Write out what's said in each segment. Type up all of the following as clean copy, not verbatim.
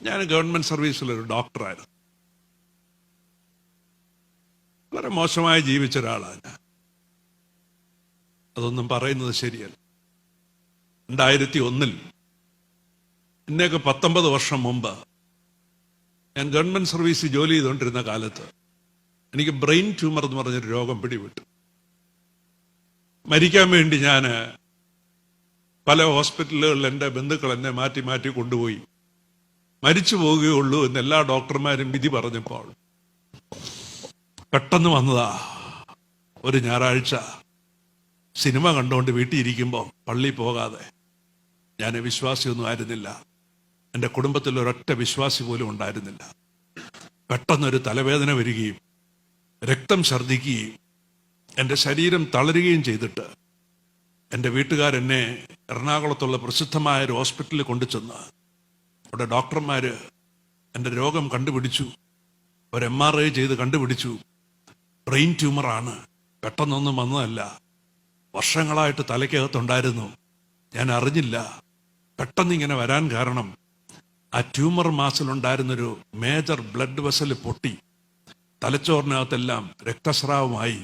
ഞാൻ ഗവൺമെന്റ് സർവീസിലൊരു ഡോക്ടറായിരുന്നു. വളരെ മോശമായി ജീവിച്ച ഒരാളാണ് ഞാൻ. അതൊന്നും പറയുന്നത് ശരിയല്ല. 2001 എന്നേക്ക് 19 വർഷം മുമ്പ് ഞാൻ ഗവൺമെന്റ് സർവീസിൽ ജോലി ചെയ്തുകൊണ്ടിരുന്ന കാലത്ത് എനിക്ക് ബ്രെയിൻ ട്യൂമർ എന്ന് പറഞ്ഞൊരു രോഗം പിടിപെട്ടു. മരിക്കാൻ വേണ്ടി ഞാൻ പല ഹോസ്പിറ്റലുകളിൽ എൻ്റെ ബന്ധുക്കൾ എന്നെ മാറ്റി മാറ്റി കൊണ്ടുപോയി. മരിച്ചു പോവുകയുള്ളൂ എന്ന് എല്ലാ ഡോക്ടർമാരും വിധി പറഞ്ഞപ്പോൾ പെട്ടെന്ന് വന്നതാ. ഒരു ഞായറാഴ്ച സിനിമ കണ്ടുകൊണ്ട് വീട്ടിൽ ഇരിക്കുമ്പോൾ പള്ളി പോകാതെ, ഞാൻ വിശ്വാസിയൊന്നും ആയിരുന്നില്ല, എൻ്റെ കുടുംബത്തിൽ ഒരൊറ്റ വിശ്വാസി പോലും ഉണ്ടായിരുന്നില്ല. പെട്ടെന്നൊരു തലവേദന വരികയും രക്തം ഛർദ്ദിക്കുകയും എൻ്റെ ശരീരം തളരുകയും ചെയ്തിട്ട് എൻ്റെ വീട്ടുകാരെന്നെ എറണാകുളത്തുള്ള പ്രസിദ്ധമായ ഒരു ഹോസ്പിറ്റലിൽ കൊണ്ടുചെന്ന് അവിടെ ഡോക്ടർമാർ എൻ്റെ രോഗം കണ്ടുപിടിച്ചു. ഒരു MRI ചെയ്ത് കണ്ടുപിടിച്ചു, ബ്രെയിൻ ട്യൂമറാണ്. പെട്ടെന്നൊന്നും വന്നതല്ല, വർഷങ്ങളായിട്ട് തലയ്ക്കകത്തുണ്ടായിരുന്നു. ഞാൻ അറിഞ്ഞില്ല. പെട്ടെന്ന് ഇങ്ങനെ വരാൻ കാരണം ആ ട്യൂമർ മാസിലുണ്ടായിരുന്നൊരു മേജർ ബ്ലഡ് വെസൽ പൊട്ടി തലച്ചോറിനകത്തെല്ലാം രക്തസ്രാവമായി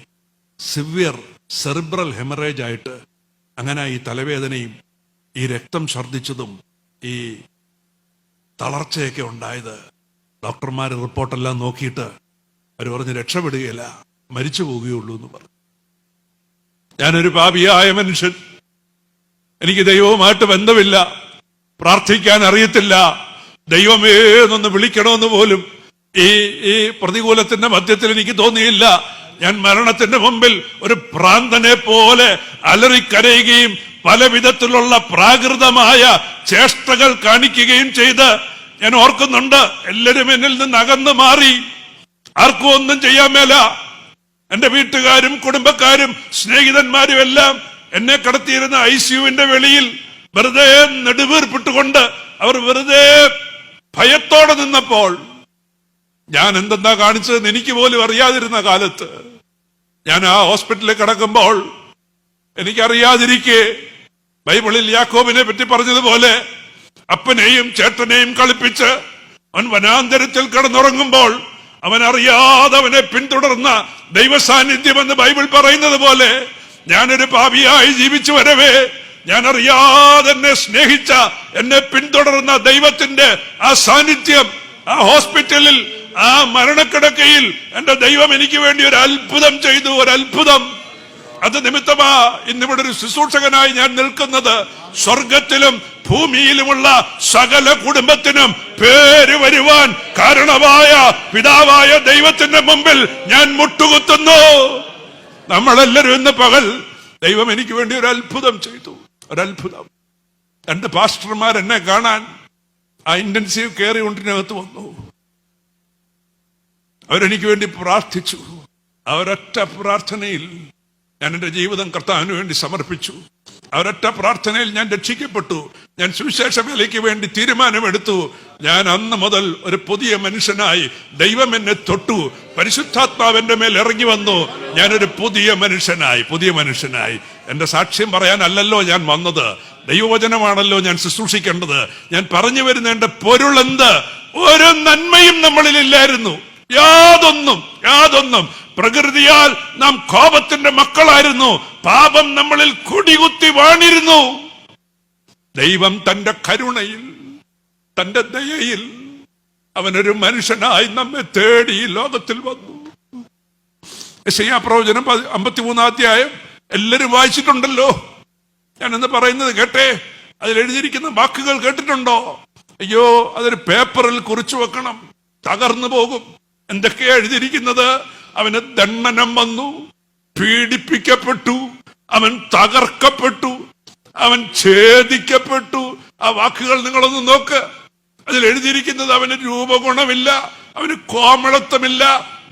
സിവിയർ സെറിബ്രൽ ഹെമറേജ് ആയിട്ട് അങ്ങനെ ഈ തലവേദനയും ഈ രക്തം ഛർദ്ദിച്ചതും ഈ തളർച്ചയൊക്കെ ഉണ്ടായത്. ഡോക്ടർമാർ റിപ്പോർട്ടെല്ലാം നോക്കിയിട്ട് അവർ പറഞ്ഞ് രക്ഷപ്പെടുകയില്ല, മരിച്ചു പോവുകയുള്ളൂ എന്ന് പറഞ്ഞു. ഞാനൊരു പാപിയായ മനുഷ്യൻ, എനിക്ക് ദൈവവുമായിട്ട് ബന്ധമില്ല, പ്രാർത്ഥിക്കാൻ അറിയത്തില്ല, ദൈവമേ എന്നൊന്ന് വിളിക്കണമെന്ന് പോലും ഈ പ്രതികൂലത്തിന്റെ മധ്യത്തിൽ എനിക്ക് തോന്നിയില്ല. ഞാൻ മരണത്തിന്റെ മുമ്പിൽ ഒരു ഭ്രാന്തനെ പോലെ അലറിക്കരയുകയും പല വിധത്തിലുള്ള പ്രാകൃതമായ ചേഷ്ടകൾ കാണിക്കുകയും ചെയ്ത് ഞാൻ ഓർക്കുന്നുണ്ട്. എല്ലാവരും എന്നിൽ നിന്ന് അകന്നു മാറി. ആർക്കും ഒന്നും ചെയ്യാൻ മേല. എന്റെ വീട്ടുകാരും കുടുംബക്കാരും സ്നേഹിതന്മാരും എല്ലാം എന്നെ കടത്തിയിരുന്ന ICUവിന്റെ വെളിയിൽ വെറുതെ നെടുവീർപ്പിട്ടുകൊണ്ട് അവർ വെറുതെ ഭയത്തോടെ നിന്നപ്പോൾ ഞാൻ എന്തെന്നാ കാണിച്ചതെന്ന് എനിക്ക് പോലും അറിയാതിരുന്ന കാലത്ത് ഞാൻ ആ ഹോസ്പിറ്റലിൽ കിടക്കുമ്പോൾ എനിക്കറിയാതിരിക്കെ ബൈബിളിൽ യാക്കോബിനെ പറ്റി പറഞ്ഞതുപോലെ അപ്പനെയും ചേട്ടനെയും കളിപ്പിച്ച് അവൻ വനാന്തരത്തിൽ കിടന്നുറങ്ങുമ്പോൾ അവൻ അറിയാതെ അവനെ പിന്തുടർന്ന ദൈവസാന്നിധ്യം എന്ന് ബൈബിൾ പറയുന്നത് പോലെ ഞാനൊരു പാപിയായി ജീവിച്ചു വരവേ ഞാൻ അറിയാതെ എന്നെ സ്നേഹിച്ച, എന്നെ പിന്തുടർന്ന ദൈവത്തിന്റെ ആ സാന്നിധ്യം ആ ഹോസ്പിറ്റലിൽ, ആ മരണക്കിടക്കയിൽ എന്റെ ദൈവം എനിക്ക് വേണ്ടി ഒരു അത്ഭുതം ചെയ്തു. ഒരു അത്ഭുതം. അത് നിമിത്തമാ ഇന്നിവിടെ ഒരു ശുശ്രൂഷകനായി ഞാൻ നിൽക്കുന്നത്. സ്വർഗത്തിലും ഭൂമിയിലുമുള്ള സകല കുടുംബത്തിനും പേര് വരുവാൻ കാരണമായ പിതാവായ ദൈവത്തിന്റെ മുമ്പിൽ ഞാൻ മുട്ടുകുത്തുന്നു. നമ്മളെല്ലാവരും ഇന്ന് പകൽ ദൈവം എനിക്ക് വേണ്ടി ഒരു അത്ഭുതം ചെയ്തു. ഒരത്ഭുതം. 2 പാസ്റ്റർമാർ എന്നെ കാണാൻ ആ ഇന്റൻസീവ് കെയർ യൂണിറ്റിനകത്ത് വന്നു. അവരെനിക്ക് വേണ്ടി പ്രാർത്ഥിച്ചു. അവരൊറ്റ പ്രാർത്ഥനയിൽ ഞാൻ എൻ്റെ ജീവിതം കർത്താവിന് വേണ്ടി സമർപ്പിച്ചു. അവരൊറ്റ പ്രാർത്ഥനയിൽ ഞാൻ രക്ഷിക്കപ്പെട്ടു. ഞാൻ സുവിശേഷ വേലയ്ക്ക് വേണ്ടി തീരുമാനമെടുത്തു. ഞാൻ അന്ന് മുതൽ ഒരു പുതിയ മനുഷ്യനായി. ദൈവം എന്നെ തൊട്ടു, പരിശുദ്ധാത്മാവിന്റെ മേൽ ഇറങ്ങി വന്നു. ഞാനൊരു പുതിയ മനുഷ്യനായി. എന്റെ സാക്ഷ്യം പറയാനല്ലല്ലോ ഞാൻ വന്നത്, ദൈവവചനമാണല്ലോ ഞാൻ ശുശ്രൂഷിക്കേണ്ടത്. ഞാൻ പറഞ്ഞു വരുന്ന എന്റെ പൊരുളെന്ത്? ഒരു നന്മയും നമ്മളിലില്ലായിരുന്നു, യാതൊന്നും. പ്രകൃതിയാൽ നാം കോപത്തിന്റെ മക്കളായിരുന്നു. പാപം നമ്മളിൽ കുടികുത്തി വാണിരുന്നു. ദൈവം തന്റെ കരുണയിൽ, തന്റെ ദയയിൽ അവനൊരു മനുഷ്യനായി നമ്മെ തേടി ഈ ലോകത്തിൽ വന്നു. യെശയ്യാ പ്രവചനം 53-ാം അധ്യായം എല്ലാവരും വായിച്ചിട്ടുണ്ടല്ലോ. ഞാനെന്ന് പറയുന്നത് കേട്ടെ. അതിലെഴുതിയിരിക്കുന്ന വാക്കുകൾ കേട്ടിട്ടുണ്ടോ? അയ്യോ, അതൊരു പേപ്പറിൽ കുറിച്ചു വെക്കണം, തകർന്നു പോകും. എന്തൊക്കെയാ എഴുതിയിരിക്കുന്നത്? അവന് ദണ്ഡനം വന്നു, പീഡിപ്പിക്കപ്പെട്ടു, അവൻ തകർക്കപ്പെട്ടു, അവൻ ഛേദിക്കപ്പെട്ടു. ആ വാക്കുകൾ നിങ്ങളൊന്ന് നോക്ക്. അതിൽ എഴുതിയിരിക്കുന്നത് അവന് രൂപഗുണമില്ല, അവന് കോമളത്വമില്ല,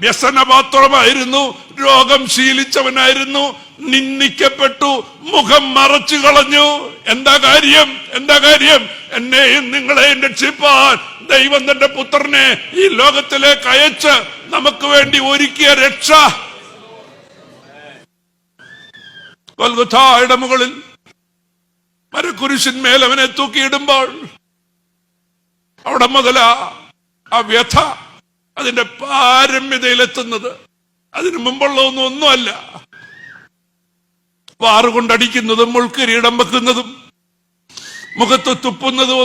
വ്യസനപാത്രമായിരുന്നു, രോഗം ശീലിച്ചവനായിരുന്നു, നിന്ദിക്കപ്പെട്ടു, മുഖം മറച്ചു കളഞ്ഞു. എന്താ കാര്യം? എന്നെയും നിങ്ങളെയും രക്ഷിപ്പാൻ ദൈവം തന്റെ പുത്രനെ ഈ ലോകത്തിലേക്ക് അയച്ച് നമുക്ക് വേണ്ടി ഒരുക്കിയ രക്ഷ. ഗൊൽഗോഥായുടെ മുകളിൽ മരക്കുരിശിന്മേൽ അവനെ തൂക്കിയിടുമ്പോൾ അവിടെ മുതലാ ആ വ്യഥ അതിന്റെ പാരമ്യതയിലെത്തുന്നത്. അതിനു മുമ്പുള്ള ഒന്നുമല്ല. വാറുകൊണ്ടടിക്കുന്നതും മുൾക്കിരീടം വെക്കുന്നതും മുഖത്ത് തുപ്പുന്നതും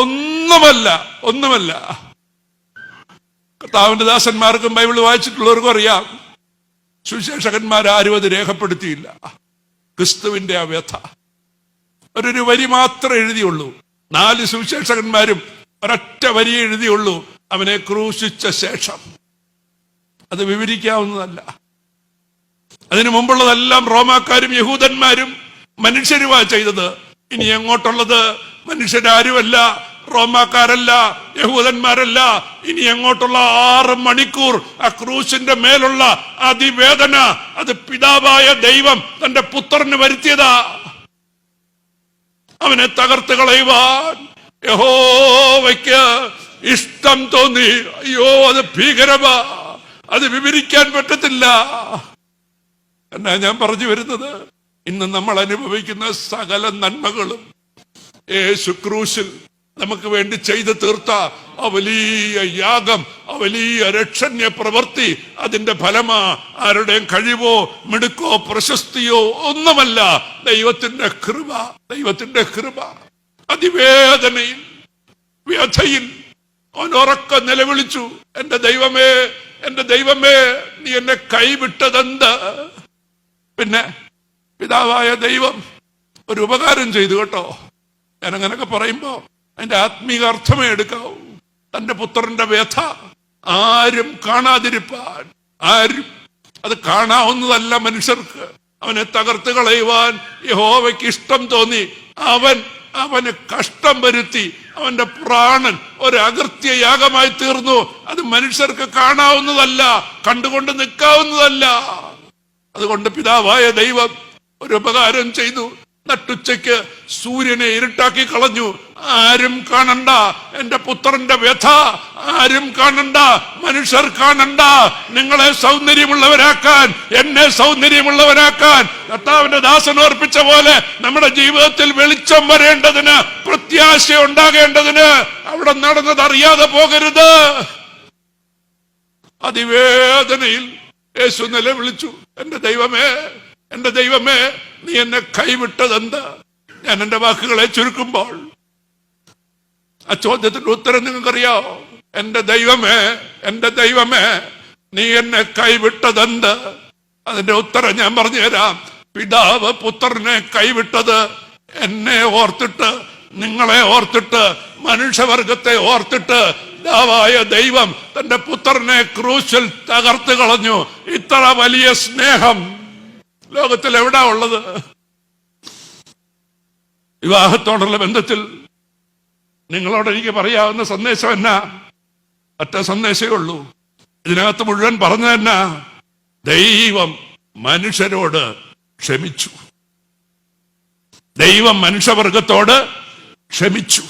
ഒന്നുമല്ല. കർത്താവിന്റെ ദാസന്മാർക്കും ബൈബിൾ വായിച്ചിട്ടുള്ളവർക്കും അറിയാം, സുവിശേഷകന്മാരാരും അത് രേഖപ്പെടുത്തിയില്ല. ക്രിസ്തുവിന്റെ ആ വ്യഥ ഒരു വരി മാത്രമേ എഴുതിയുള്ളൂ. 4 സുവിശേഷകന്മാരും ഒരൊറ്റ വരി എഴുതിയുള്ളൂ, അവനെ ക്രൂശിച്ച ശേഷം. അത് വിവരിക്കാവുന്നതല്ല. അതിനു മുമ്പുള്ളതെല്ലാം റോമാക്കാരും യഹൂദന്മാരും മനുഷ്യരുമാ ചെയ്തത്. ഇനി എങ്ങോട്ടുള്ളത് മനുഷ്യരാരുമല്ല, റോമാക്കാരല്ല, യഹൂദന്മാരല്ല. ഇനി എങ്ങോട്ടുള്ള 6 മണിക്കൂർ ആ ക്രൂശിന്റെ മേലുള്ള അതിവേദന, അത് പിതാവായ ദൈവം തന്റെ പുത്രന് വരുത്തിയതാ. അവനെ തകർത്ത് കളയുവാൻ യഹോവയ്ക്ക് ഇഷ്ടം തോന്നി. അയ്യോ, അത് ഭീകരമാ, അത് വിവരിക്കാൻ പറ്റത്തില്ല. എന്നാ ഞാൻ പറഞ്ഞു വരുന്നത്, ഇന്ന് നമ്മൾ അനുഭവിക്കുന്ന സകല നന്മകളും യേശു ക്രൂശിൽ നമുക്ക് വേണ്ടി ചെയ്തു തീർത്ത ആ വലിയ യാഗം, ആ വലിയ രക്ഷണ്യ പ്രവൃത്തി, അതിന്റെ ഫലമാ. ആരുടെയും കഴിവോ മിടുക്കോ പ്രശസ്തിയോ ഒന്നുമല്ല, ദൈവത്തിന്റെ കൃപ. അതിവേദനയിൽ, വ്യഥയിൽ അവൻ ഉറക്കെ നിലവിളിച്ചു, എന്റെ ദൈവമേ, നീ എന്നെ കൈവിട്ടതെന്ത്? പിന്നെ പിതാവായ ദൈവം ഒരു ഉപകാരം ചെയ്തു കേട്ടോ. ഞാൻ അങ്ങനൊക്കെ പറയുമ്പോ അതിന്റെ ആത്മീക അർത്ഥമേ എടുക്കാവൂ. തന്റെ പുത്രന്റെ വ്യഥ ആരും കാണാതിരിപ്പാൻ, അത് കാണാവുന്നതല്ല മനുഷ്യർക്ക്. അവനെ തകർത്ത് കളയുവാൻ യഹോവയ്ക്ക് ഇഷ്ടം തോന്നി. അവന് കഷ്ടം വരുത്തി. അവന്റെ പ്രാണൻ ഒരു അകൃത്യയാഗമായി തീർന്നു. അത് മനുഷ്യർക്ക് കാണാവുന്നതല്ല, കണ്ടുകൊണ്ട് നിൽക്കാവുന്നതല്ല. അതുകൊണ്ട് പിതാവായ ദൈവം ഒരു ഉപകാരം ചെയ്തു. നട്ടുച്ചയ്ക്ക് സൂര്യനെ ഇരുട്ടാക്കി കളഞ്ഞു. ആരും കാണണ്ട എന്റെ പുത്രന്റെ വ്യഥ, ആരും കാണണ്ട, മനുഷ്യർ കാണണ്ട. നിങ്ങളെ സൗന്ദര്യമുള്ളവരാക്കാൻ, എന്നെ സൗന്ദര്യമുള്ളവരാക്കാൻ കർത്താവിന്റെ ദാസൻ ഓർപ്പിച്ച പോലെ നമ്മുടെ ജീവിതത്തിൽ വെളിച്ചം വരേണ്ടതിന്, പ്രത്യാശ ഉണ്ടാകേണ്ടതിന് അവിടെ നടന്നത് അറിയാതെ പോകരുത്. അതിവേദനയിൽ യേശു നിലവിളിച്ചു, എന്റെ ദൈവമേ, നീ എന്നെ കൈവിട്ടതെന്ത്? ഞാൻ എന്റെ വാക്കുകളെ ചുരുക്കുമ്പോൾ ആ ചോദ്യത്തിന്റെ ഉത്തരം നിങ്ങൾക്കറിയാമോ? എന്റെ ദൈവമേ, നീ എന്നെ കൈവിട്ടതെന്ത്? അതിന്റെ ഉത്തരം ഞാൻ പറഞ്ഞു തരാം. പിതാവ് പുത്രനെ കൈവിട്ടത് എന്നെ ഓർത്തിട്ട്, നിങ്ങളെ ഓർത്തിട്ട്, മനുഷ്യവർഗത്തെ ഓർത്തിട്ട് പിതാവായ ദൈവം തന്റെ പുത്രനെ ക്രൂശിൽ തകർത്ത് കളഞ്ഞു. ഇത്ര വലിയ സ്നേഹം ലോകത്തിൽ എവിടാ ഉള്ളത്? വിവാഹത്തോടുള്ള ബന്ധത്തിൽ നിങ്ങളോട് എനിക്ക് പറയാവുന്ന സന്ദേശം എന്നാ? ഒറ്റ സന്ദേശമേ ഉള്ളൂ. ഇതിനകത്ത് മുഴുവൻ പറഞ്ഞു തന്നെ, ദൈവം മനുഷ്യരോട് ക്ഷമിച്ചു. ദൈവം മനുഷ്യവർഗത്തോട് ക്ഷമിച്ചു.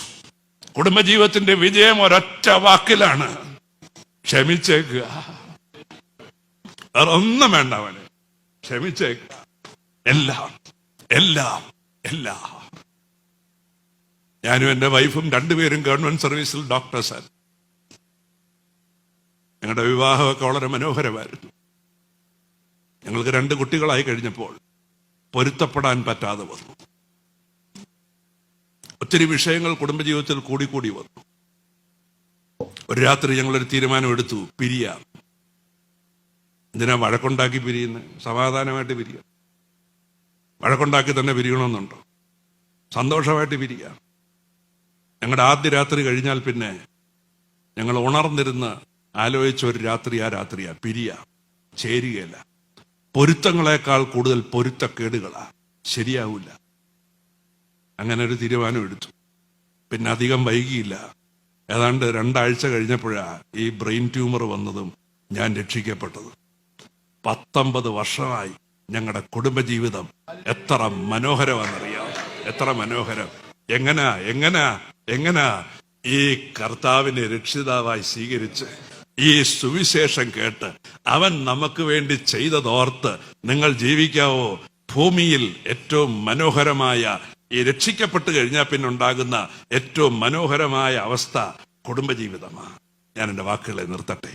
കുടുംബജീവിതത്തിന്റെ വിജയം ഒരൊറ്റ വാക്കിലാണ്, ക്ഷമിച്ചേക്കുക. വേറെ ഒന്നും വേണ്ട, അവന് ക്ഷമിച്ചേക്കുക. എല്ലാം. ഞാനും എന്റെ വൈഫും രണ്ടുപേരും ഗവൺമെന്റ് സർവീസിൽ ഡോക്ടേഴ്സാണ്. ഞങ്ങളുടെ വിവാഹമൊക്കെ വളരെ മനോഹരമായിരുന്നു. ഞങ്ങൾക്ക് 2 കുട്ടികളായി കഴിഞ്ഞപ്പോൾ പൊരുത്തപ്പെടാൻ പറ്റാതെ വന്നു. ഒത്തിരി വിഷയങ്ങൾ കുടുംബജീവിതത്തിൽ കൂടി വന്നു. ഒരു രാത്രി ഞങ്ങളൊരു തീരുമാനമെടുത്തു, പിരിയാം. എന്തിനാ വഴക്കുണ്ടാക്കി പിരിയുന്നത്? സമാധാനമായിട്ട് പിരിയാം. വഴക്കുണ്ടാക്കി തന്നെ പിരിയണമെന്നുണ്ടോ? സന്തോഷമായിട്ട് പിരിയാം. ഞങ്ങളുടെ ആദ്യ രാത്രി കഴിഞ്ഞാൽ പിന്നെ ഞങ്ങൾ ഉണർന്നിരുന്ന് ആലോചിച്ച ഒരു രാത്രിയാ പിരിയാം. ചേരുകയല്ല. പൊരുത്തങ്ങളെക്കാൾ കൂടുതൽ പൊരുത്തക്കേടുകളാ, ശരിയാവില്ല. അങ്ങനെ ഒരു തീരുമാനം എടുത്തു. പിന്നെ അധികം വൈകിയില്ല. ഏതാണ്ട് 2 ആഴ്ച കഴിഞ്ഞപ്പോഴാ ഈ ബ്രെയിൻ ട്യൂമർ വന്നതും ഞാൻ രക്ഷിക്കപ്പെട്ടതും. 19 വർഷമായി ഞങ്ങളുടെ കുടുംബജീവിതം എത്ര മനോഹരമാണെന്നറിയാം. എത്ര മനോഹരം! എങ്ങനാ ഈ കർത്താവിനെ രക്ഷിതാവായി സ്വീകരിച്ച് ഈ സുവിശേഷം കേട്ട് അവൻ നമുക്ക് വേണ്ടി ചെയ്തതോർത്ത് നിങ്ങൾ ജീവിക്കാവോ? ഭൂമിയിൽ ഏറ്റവും മനോഹരമായ ഈ രക്ഷിക്കപ്പെട്ട് കഴിഞ്ഞാൽ പിന്നെ ഉണ്ടാകുന്ന ഏറ്റവും മനോഹരമായ അവസ്ഥ, കുടുംബജീവിതമാണ്. ഞാൻ എൻ്റെ വാക്കുകളെ നിർത്തട്ടെ.